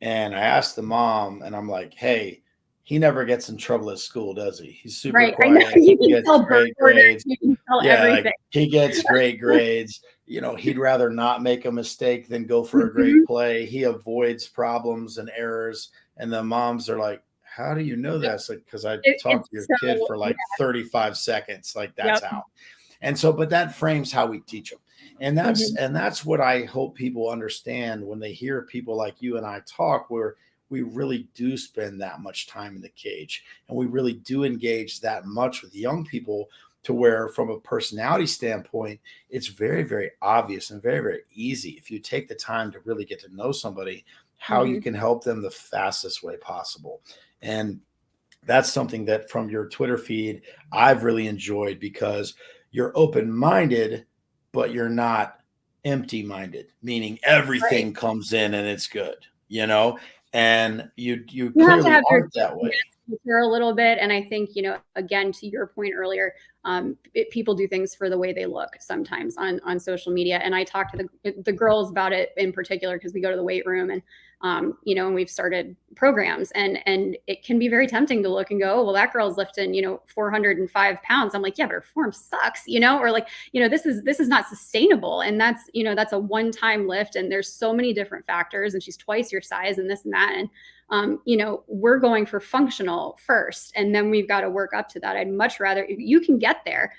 and I asked the mom and I'm like, hey, he never gets in trouble at school, does he? He's super Right. I know quiet. you He can gets tell birth great order, grades. you can tell Yeah, everything. like he gets great grades. He'd rather not make a mistake than go for a great Mhm. play. He avoids problems and errors. And the moms are like, how do you know Yep. that? It's like, because I It's talked to your kid so for yeah. like 35 seconds. Like that's Yep. how. And so, but that frames how we teach them. And that's Mhm. and that's what I hope people understand when they hear people like you and I talk, where we really do spend that much time in the cage and we really do engage that much with young people, to where from a personality standpoint it's very very obvious and very very easy, if you take the time to really get to know somebody, how you Mhm. can help them the fastest way possible. And that's something that from your Twitter feed I've really enjoyed, because you're open minded, but you're not empty minded, meaning Right. everything comes in and it's good, you know? And you You have to clearly have your aren't that way. filter a little bit. And I think, again, to your point earlier, people do things for the way they look sometimes on social media. And I talk to the girls about it in particular because we go to the weight room and, and we've started programs and it can be very tempting to look and go, oh, well, that girl's lifting, 405 pounds. I'm like, yeah, but her form sucks, or like, this is not sustainable. And that's a one-time lift. And there's so many different factors and she's twice your size and this and that. And we're going for functional first, and then we've got to work up to that. I'd much rather you can get there,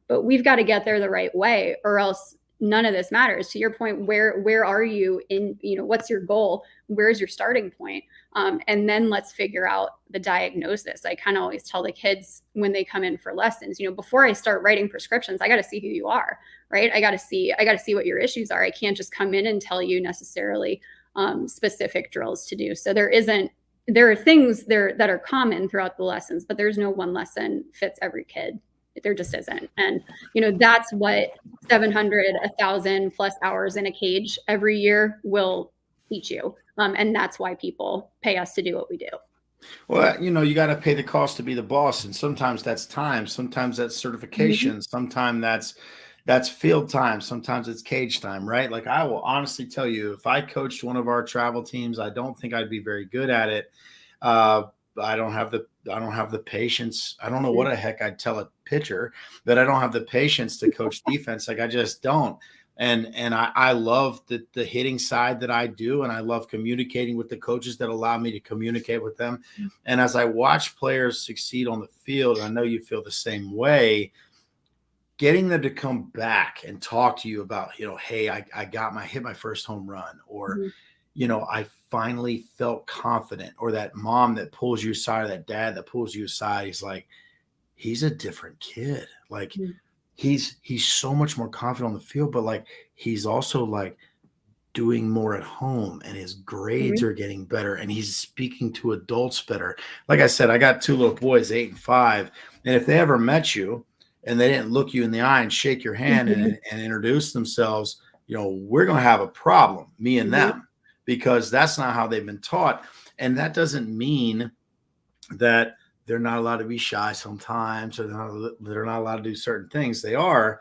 but we've got to get there the right way, or else none of this matters. To your point, where are you in? What's your goal? Where's your starting point? And then let's figure out the diagnosis. I kind of always tell the kids when they come in for lessons, before I start writing prescriptions, I got to see who you are, right? I got to see what your issues are. I can't just come in and tell you necessarily specific drills to do. So there are things there that are common throughout the lessons, but there's no one lesson fits every kid. There just isn't. And, that's what 700, 1,000 plus hours in a cage every year will teach you. And that's why people pay us to do what we do. Well, you got to pay the cost to be the boss, and sometimes that's time, sometimes that's Mhm. certification, sometimes that's field time, sometimes it's cage time, right? Like I will honestly tell you, if I coached one of our travel teams, I don't think I'd be very good at it. Uh, I don't have the patience. I don't know what the heck I'd tell a pitcher, that I don't have the patience to coach defense. Like I just don't. And I love the hitting side that I do, and I love communicating with the coaches that allow me to communicate with them. And as I watch players succeed on the field, and I know you feel the same way, getting them to come back and talk to you about, hey, I hit my first home run, or Mhm. I finally felt confident, or that mom that pulls you aside, or that dad that pulls you aside, he's like, he's a different kid. Like Mhm. he's so much more confident on the field, but like he's also like doing more at home, and his grades Mhm. are getting better, and he's speaking to adults better. Like I said, I got two little boys, 8 and 5, and if they ever met you and they didn't look you in the eye and shake your hand Mhm. and introduce themselves, we're going to have a problem, me and Mhm. them, because that's not how they've been taught. And that doesn't mean that they're not allowed to be shy sometimes, or they're not allowed to do certain things. They are,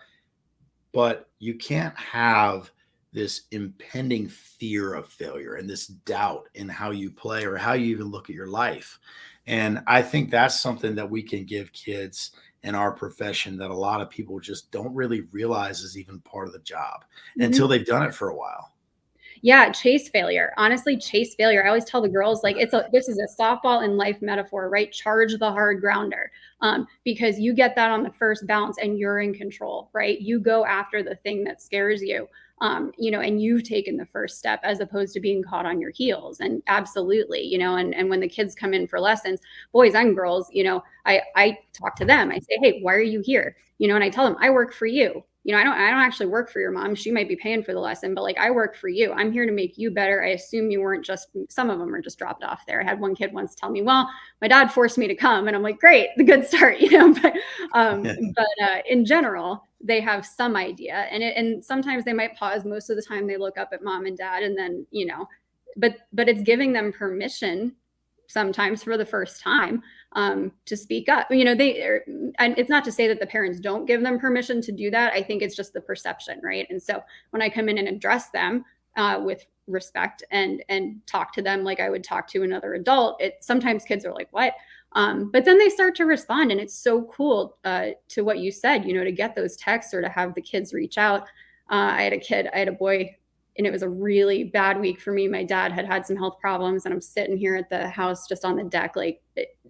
but you can't have this impending fear of failure and this doubt in how you play or how you even look at your life. And I think that's something that we can give kids in our profession that a lot of people just don't really realize is even part of the job until Mhm. they've done it for a while. Yeah, chase failure. Honestly, chase failure. I always tell the girls, like, this is a softball and life metaphor, right? Charge the hard grounder, because you get that on the first bounce and you're in control, right? You go after the thing that scares you, and you've taken the first step as opposed to being caught on your heels. And absolutely, and when the kids come in for lessons, boys and girls, I talk to them. I say, hey, why are you here? And I tell them, I work for you. I don't actually work for your mom. She might be paying for the lesson, but like I work for you. I'm here to make you better. I assume you weren't just, some of them are just dropped off there. I had one kid once tell me, well, my dad forced me to come. And I'm like, great, the good start, but in general, they have some idea. And sometimes they might pause. Most of the time they look up at mom and dad, and then, but it's giving them permission sometimes for the first time, to speak up. And it's not to say that the parents don't give them permission to do that. I think it's just the perception, right? And so when I come in and address them with respect and talk to them like I would talk to another adult, sometimes kids are like, what? But then they start to respond, and it's so cool to what you said, to get those texts or to have the kids reach out. I had a boy, and it was a really bad week for me. My dad had some health problems, and I'm sitting here at the house just on the deck, like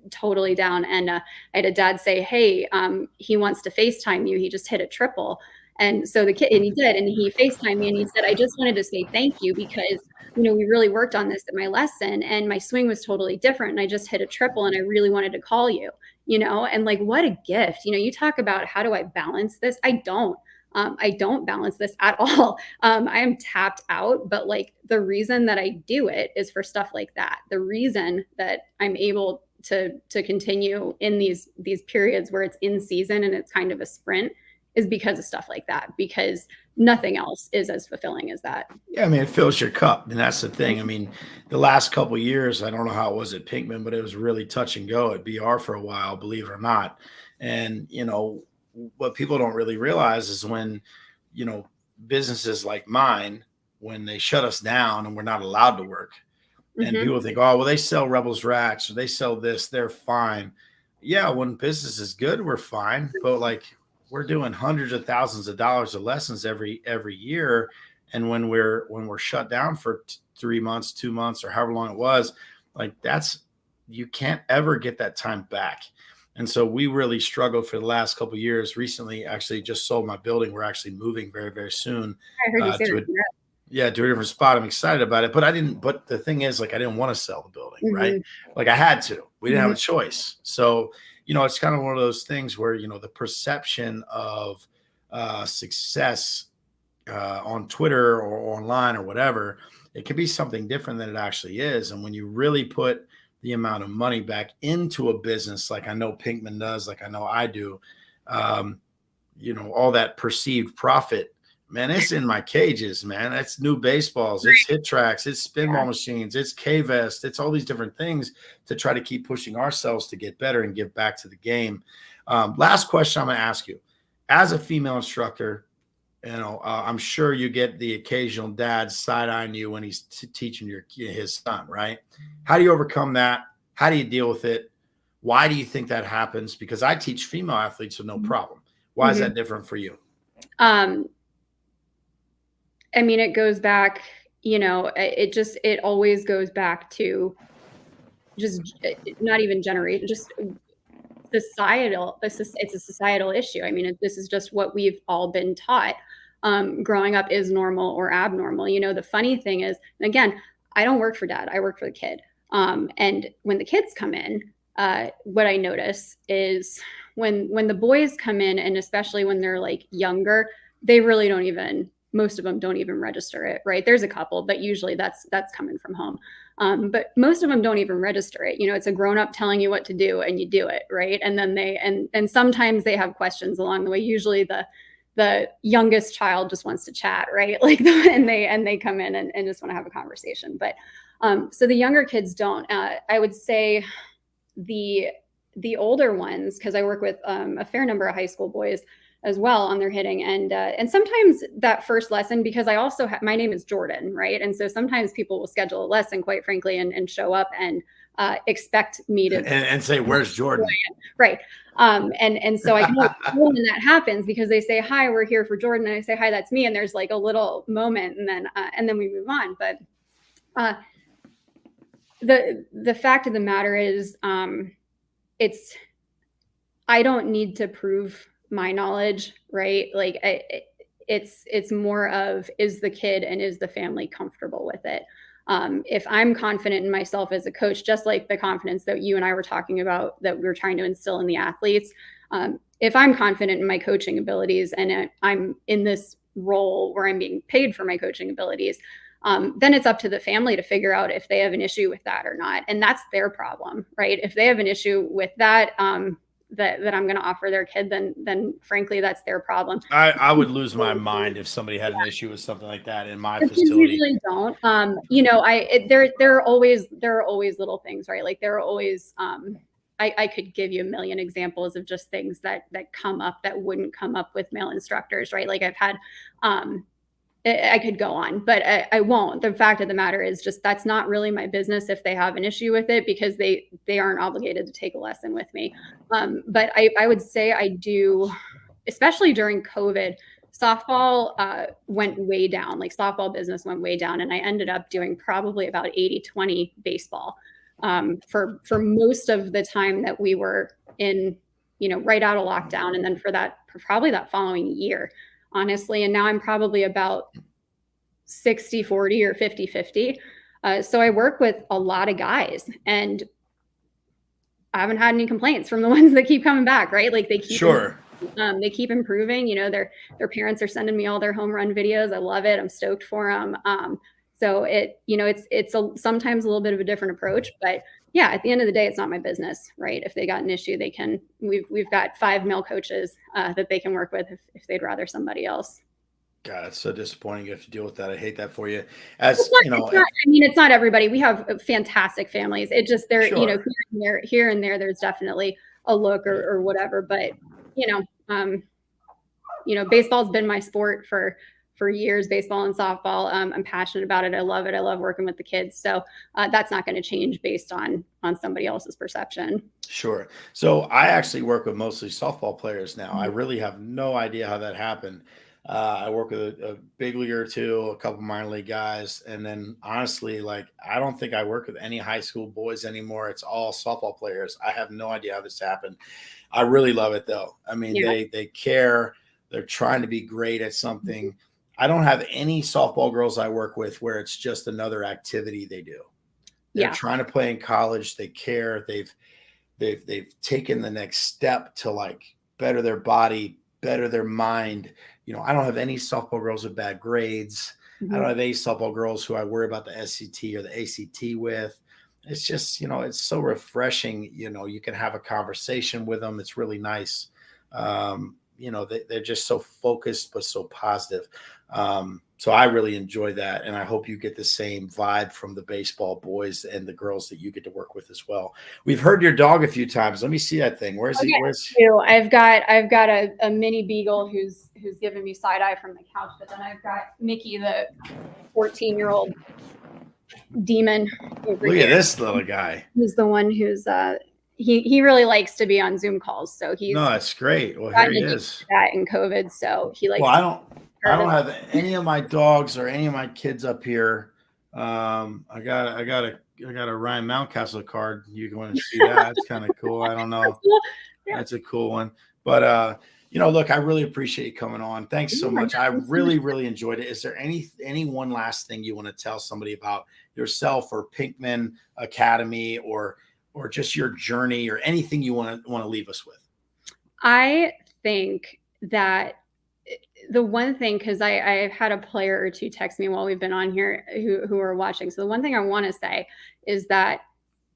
totally down. And I had a dad say, hey, he wants to FaceTime you. He just hit a triple. And so the kid, and he did, and he FaceTimed me, and he said, I just wanted to say thank you because, we really worked on this at my lesson, and my swing was totally different, and I just hit a triple, and I really wanted to call you, and like, what a gift. You talk about, how do I balance this? I don't balance this at all. I am tapped out, but like, the reason that I do it is for stuff like that. The reason that I'm able to continue in these periods where it's in season and it's kind of a sprint is because of stuff like that, because nothing else is as fulfilling as that. Yeah, I mean, it fills your cup, and that's the thing. I mean, the last couple of years, I don't know how it was at Pinkman, but it was really touch and go at BR for a while, believe it or not. And what people don't really realize is when, businesses like mine, when they shut us down and we're not allowed to work, and people think, oh, well, they sell Rebels racks or they sell this, they're fine. Yeah, when business is good, we're fine, but like, we're doing hundreds of thousands of dollars of lessons every year, and when we're shut down for 3 months, 2 months, or however long it was, like, you can't ever get that time back. And so we really struggled for the last couple of years. Recently, actually, just sold my building. We're actually moving very, very soon. I heard you say that. To a different spot. I'm excited about it, but the thing is, like, I didn't want to sell the building, right? Like, I had to. We didn't have a choice. So it's kind of one of those things where, the perception of success on Twitter or online or whatever, it can be something different than it actually is. And when you really put the amount of money back into a business, like I know Pinkman does, like I know I do, all that perceived profit, man, it's in my cages, man. That's new baseballs, it's hit tracks, it's spin ball machines, it's K-Vest, it's all these different things to try to keep pushing ourselves to get better and give back to the game. Last question I'm going to ask you. As a female instructor, I'm sure you get the occasional dad side-eyeing you when he's teaching his son, right? How do you overcome that? How do you deal with it? Why do you think that happens? Because I teach female athletes with no problem. Why is that different for you? I mean, it goes back, it always goes back to just not even generation, just societal. It's a societal issue. I mean, this is just what we've all been taught. Growing up is normal or abnormal. The funny thing is, and again, I don't work for dad. I work for the kid. And when the kids come in, what I notice is when the boys come in, and especially when they're like younger, they really don't even, most of them don't even register it, right? There's a couple, but usually that's coming from home. But most of them don't even register it. It's a grown-up telling you what to do and you do it, right? And then and sometimes they have questions along the way. Usually the youngest child just wants to chat, right? Like, and they come in and just want to have a conversation. But so the younger kids don't. I would say the older ones, because I work with a fair number of high school boys as well on their hitting, and sometimes that first lesson, because I also my name is Jordan, right? And so sometimes people will schedule a lesson, quite frankly, and show up and expect me to and say, "Where's Jordan?" Right. And so I know when that happens, because they say, "Hi, we're here for Jordan," and I say, "Hi, that's me," and there's like a little moment, and then we move on. But the fact of the matter is, I don't need to prove my knowledge, right? Like, it's more of, is the kid and is the family comfortable with it? If I'm confident in myself as a coach, just like the confidence that you and I were talking about that we're trying to instill in the athletes, if I'm confident in my coaching abilities and I'm in this role where I'm being paid for my coaching abilities, then it's up to the family to figure out if they have an issue with that or not. And that's their problem, right? If they have an issue with that, that I'm going to offer their kid, then frankly, that's their problem. I would lose my mind if somebody had an issue with something like that in my The kids facility. usually don't. There are always little things, right? Like there are always, I could give you a million examples of just things that come up that wouldn't come up with male instructors, right? Like I've had, I could go on, but I won't. The fact of the matter is just that's not really my business if they have an issue with it, because they aren't obligated to take a lesson with me. But I would say I do, especially during COVID. Softball went way down, like softball business went way down. And I ended up doing probably about 80-20 baseball for most of the time that we were in, right out of lockdown. And then for probably that following year, honestly. And now I'm probably about 60-40 or 50-50. So I work with a lot of guys, and I haven't had any complaints from the ones that keep coming back, right? Like they keep they keep improving. Their parents are sending me all their home run videos. I love it. I'm stoked for them. So it's sometimes a little bit of a different approach, but yeah, at the end of the day, it's not my business, right? If they got an issue, they can. We've got 5 male coaches that they can work with if they'd rather somebody else. God, it's so disappointing you have to deal with that. I hate that for you. It's not everybody. We have fantastic families. It just here and there, there's definitely a look or whatever. But baseball's been my sport for years, baseball and softball. I'm passionate about it. I love it. I love working with the kids. So that's not going to change based on somebody else's perception. Sure. So I actually work with mostly softball players now. I really have no idea how that happened. I work with a big league or two, a couple minor league guys. And then honestly, like, I don't think I work with any high school boys anymore. It's all softball players. I have no idea how this happened. I really love it though. I mean, they care. They're trying to be great at something. I don't have any softball girls I work with where it's just another activity they do. They're trying to play in college. They care. They've taken the next step to like better their body, better their mind. I don't have any softball girls with bad grades. I don't have any softball girls who I worry about the SCT or the ACT with. It's just, it's so refreshing. You can have a conversation with them. It's really nice. They're just so focused, but so positive. So I really enjoy that. And I hope you get the same vibe from the baseball boys and the girls that you get to work with as well. We've heard your dog a few times. Let me see that thing. Where's he? I've got a mini beagle who's giving me side eye from the couch, but then I've got Mickey, the 14-year-old demon. Look at this little guy. He's the one who's he really likes to be on Zoom calls. So that's great. Well, here he is. That in COVID, so he likes. Well, I don't have any of my dogs or any of my kids up here. I got a Ryan Mountcastle card. You want to see that? It's kind of cool. I don't know. That's a cool one. But look, I really appreciate you coming on. Thanks so much. I really, really enjoyed it. Is there any one last thing you want to tell somebody about yourself or Pinkman Academy or just your journey or anything you want to leave us with? I think that the one thing, because I've had a player or two text me while we've been on here who are watching. So the one thing I want to say is that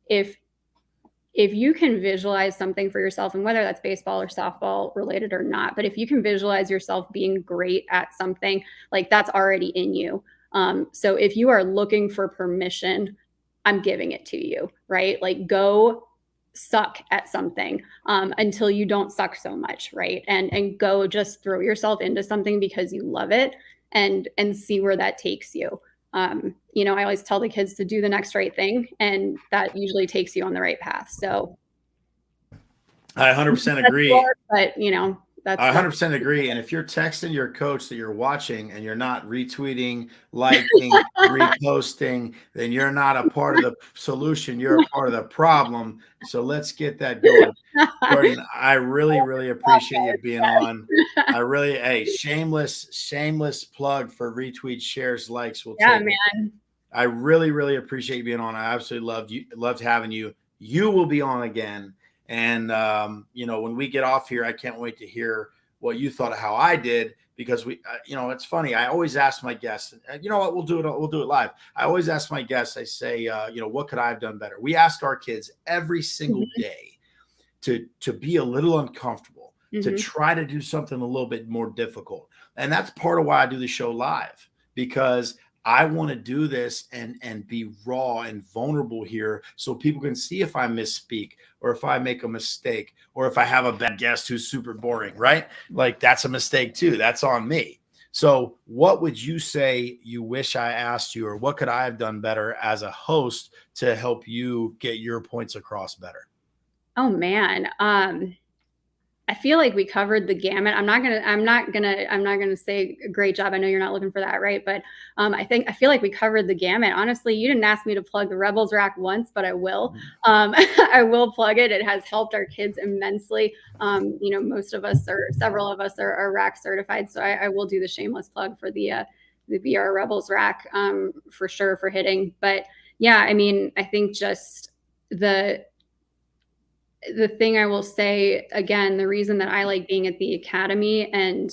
if you can visualize something for yourself, and whether that's baseball or softball related or not, but if you can visualize yourself being great at something, like that's already in you. So if you are looking for permission, I'm giving it to you, right? Like go suck at something until you don't suck so much, right? And go just throw yourself into something because you love it and see where that takes you. I always tell the kids to do the next right thing, and that usually takes you on the right path. So I 100% agree. But I 100% agree. And if you're texting your coach that you're watching and you're not retweeting, liking, reposting, then you're not a part of the solution. You're a part of the problem. So let's get that going. Jordan, I really, really appreciate you being on. Shameless plug for retweets, shares, likes. Man. I really, really appreciate you being on. I absolutely loved having you. You will be on again. And, when we get off here, I can't wait to hear what you thought of how I did, because it's funny. I always ask my guests, and you know what, we'll do it live. I always ask my guests, I say, what could I have done better? We ask our kids every single day to be a little uncomfortable, to Mm-hmm. try to do something a little bit more difficult. And that's part of why I do the show live, because I want to do this and be raw and vulnerable here so people can see if I misspeak or if I make a mistake or if I have a bad guest who's super boring, right? Like that's a mistake too. That's on me. So what would you say you wish I asked you, or what could I have done better as a host to help you get your points across better? Oh man. I feel like we covered the gamut. I'm not gonna say a great job. I know you're not looking for that, right? But I feel like we covered the gamut. Honestly, you didn't ask me to plug the Rebels Rack once, but I will. I will plug it. It has helped our kids immensely. Most of us, or several of us, are rack certified, so I will do the shameless plug for the VR Rebels Rack for sure for hitting. But yeah, I mean, I think just the thing I will say again, the reason that I like being at the academy, and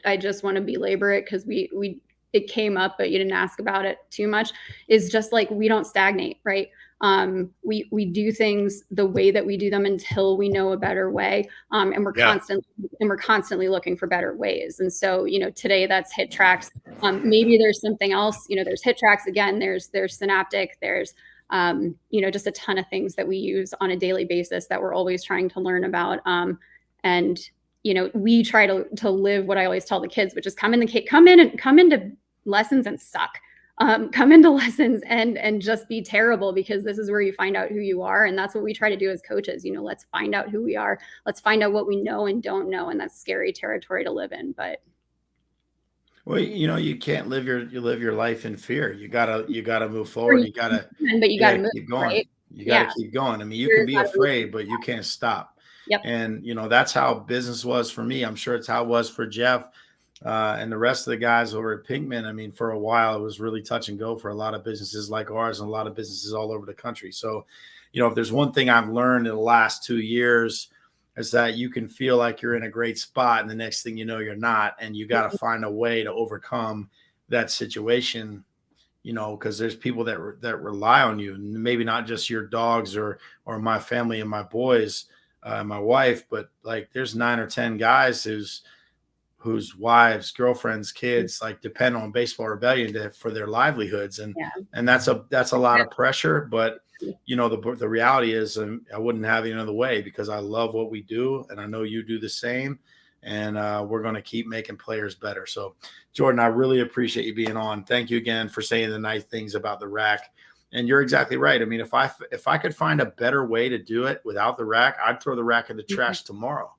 I just want to belabor it because it came up, but you didn't ask about it too much, is just like we don't stagnate, right? We do things the way that we do them until we know a better way, and Yeah. we're constantly looking for better ways. And so, today that's hit tracks. Maybe there's something else. There's hit tracks again. There's synaptic. There's just a ton of things that we use on a daily basis that we're always trying to learn about. And we try to live what I always tell the kids, which is come into lessons and suck. Come into lessons and just be terrible, because this is where you find out who you are. And that's what we try to do as coaches. Let's find out who we are. Let's find out what we know and don't know. And that's scary territory to live in. But Well, you can't live your life in fear. You gotta move forward. You gotta but you got to move, keep going. right? You Yeah. gotta keep going. I mean, you Fear can is be not a reason. afraid, but you can't stop. Yep. And that's how business was for me. I'm sure it's how it was for Jeff and the rest of the guys over at Pinkman. I mean, for a while, it was really touch and go for a lot of businesses like ours and a lot of businesses all over the country. So, if there's one thing I've learned in the last 2 years, is that you can feel like you're in a great spot and the next thing you know, you're not. And you got to find a way to overcome that situation, because there's people that rely on you, maybe not just your dogs or my family and my boys, my wife, but like there's 9 or 10 guys whose wives, girlfriends, kids like depend on Baseball Rebellion for their livelihoods. And that's a lot of pressure, but the reality is I wouldn't have it any other way, because I love what we do. And I know you do the same, and we're going to keep making players better. So Jordan, I really appreciate you being on. Thank you again for saying the nice things about the rack. And you're exactly right. I mean, if I could find a better way to do it without the rack, I'd throw the rack in the trash tomorrow,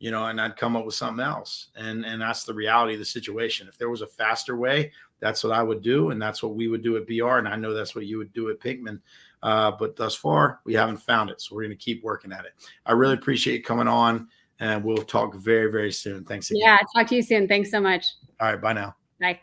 and I'd come up with something else. And that's the reality of the situation. If there was a faster way, that's what I would do. And that's what we would do at BR. And I know that's what you would do at Pinkman. But thus far, we haven't found it. So we're going to keep working at it. I really appreciate you coming on, and we'll talk very, very soon. Thanks again. Yeah. Talk to you soon. Thanks so much. All right. Bye now. Bye.